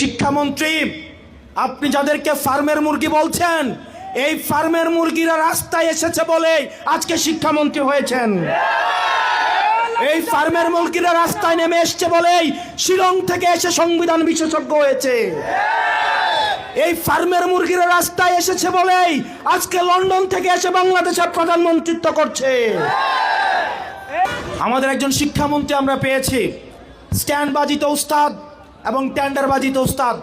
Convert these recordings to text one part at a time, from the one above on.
শিক্ষামন্ত্রী, আপনি যাদেরকে ফার্মের মুরগি বলছেন, এই ফার্মের মুরগিরা রাস্তায় এসেছে বলেই আজকে শিক্ষামন্ত্রী হয়েছেন। এই ফার্মের মুরগিরা রাস্তায় নেমে এসেছে বলেই শিলং থেকে এসে সংবিধান বিশেষজ্ঞ হয়েছে। এই ফার্মের মুরগিরা রাস্তায় এসেছে বলেই আজকে লন্ডন থেকে এসে বাংলাদেশের প্রধানমন্ত্রিত্ব করছে। আমাদের একজন শিক্ষামন্ত্রী আমরা পেয়েছি, স্ট্যান্ডবাজিতে উস্তাদ এবং টেন্ডারবাজিতে উস্তাদ।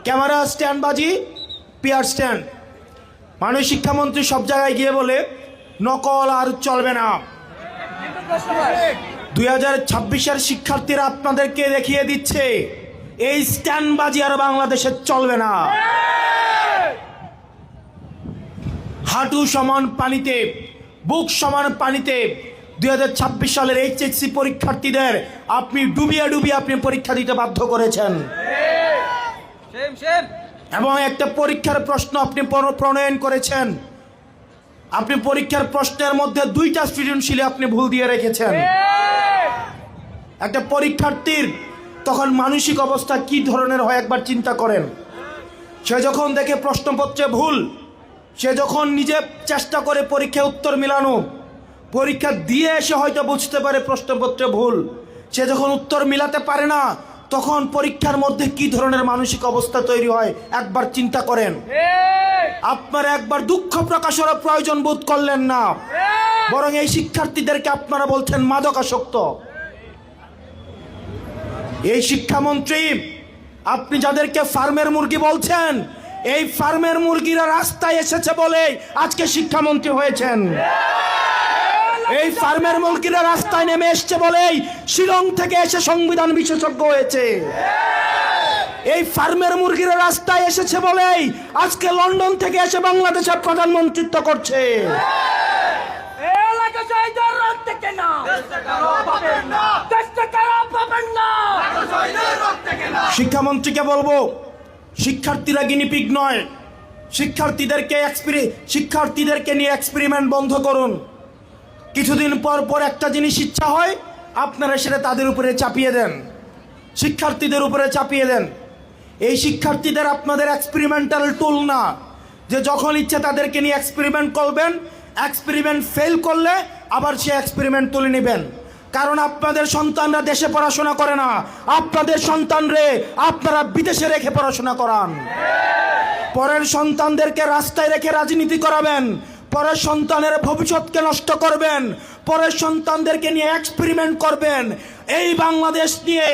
ক্যামেরা স্ট্যান্ডবাজি, পিয়ার স্ট্যান্ড। মাননীয় শিক্ষামন্ত্রী সব জায়গায় গিয়ে বলে নকল আর চলবে না। 2026-এর শিক্ষার্থীরা আপনাদেরকে দেখিয়ে দিচ্ছে এই স্ট্যান্ডবাজি আর বাংলাদেশে চলবে না। হাঁটু সমান পানিতে, বুক সমান পানিতে 2026 সালের এইচএসসি পরীক্ষার্থীদের আপনি ডুবিয়ে ডুবিয়ে আপনি পরীক্ষা দিতে বাধ্য করেছেন। এবং একটা পরীক্ষার প্রশ্ন আপনি প্রণয়ন করেছেন। আপনি পরীক্ষার প্রশ্নের মধ্যে 2টা সৃজনশীলে আপনি ভুল দিয়ে রেখেছেন। একটা পরীক্ষার্থীর তখন মানসিক অবস্থা কি ধরনের হয় একবার চিন্তা করেন। সে যখন দেখে প্রশ্নপত্রে ভুল, সে যখন নিজে চেষ্টা করে পরীক্ষায় উত্তর মিলানো, পরীক্ষা দিয়ে এসে হয়তো বুঝতে পারে প্রশ্নপত্রে ভুল, সে যখন উত্তর মিলাতে পারে না, তখন পরীক্ষার মধ্যে কি ধরনের মানসিক অবস্থা তৈরি হয় একবার চিন্তা করেন। আপনারা একবার দুঃখ প্রকাশের প্রয়োজন বোধ করলেন না, বরং এই শিক্ষার্থীদেরকে আপনারা বলছেন মাদকাসক্ত। এই শিক্ষামন্ত্রী, আপনি যাদেরকে ফার্মের মুরগি বলছেন, এই ফার্মের মুরগিরা রাস্তায় এসেছে বলে আজকে শিক্ষামন্ত্রী হয়েছেন। এই ফার্মের মুরগিরা রাস্তায় নেমে এসছে বলেই শিলং থেকে এসে সংবিধান বিশেষজ্ঞ হয়েছে। এই ফার্মের মুরগিরা রাস্তায় এসেছে বলেই আজকে লন্ডন থেকে এসে বাংলাদেশের প্রধানমন্ত্রিত্ব করছে। শিক্ষামন্ত্রীকে বলবো, শিক্ষার্থীরা গিনিপিগ নয়। শিক্ষার্থীদেরকে নিয়ে এক্সপেরিমেন্ট বন্ধ করুন। কিছুদিন পর পর একটা জিনিস ইচ্ছা হয়, আপনারা সেটা তাদের উপরে চাপিয়ে দেন, শিক্ষার্থীদের উপরে চাপিয়ে দেন। এই শিক্ষার্থীদের আপনাদের এক্সপেরিমেন্টাল টুল না, যে যখন ইচ্ছে তাদেরকে নিয়ে এক্সপেরিমেন্ট করবেন, এক্সপেরিমেন্ট ফেল করলে আবার সে এক্সপেরিমেন্ট তুলে নেবেন। কারণ আপনাদের সন্তানরা দেশে পড়াশোনা করে না, আপনাদের সন্তানরে আপনারা বিদেশে রেখে পড়াশোনা করান। পরের সন্তানদেরকে রাস্তায় রেখে রাজনীতি করাবেন, পরের সন্তানের ভবিষ্যৎকে নষ্ট করবেন, পরের সন্তানদেরকে নিয়ে এক্সপেরিমেন্ট করবেন। এই বাংলাদেশ নিয়ে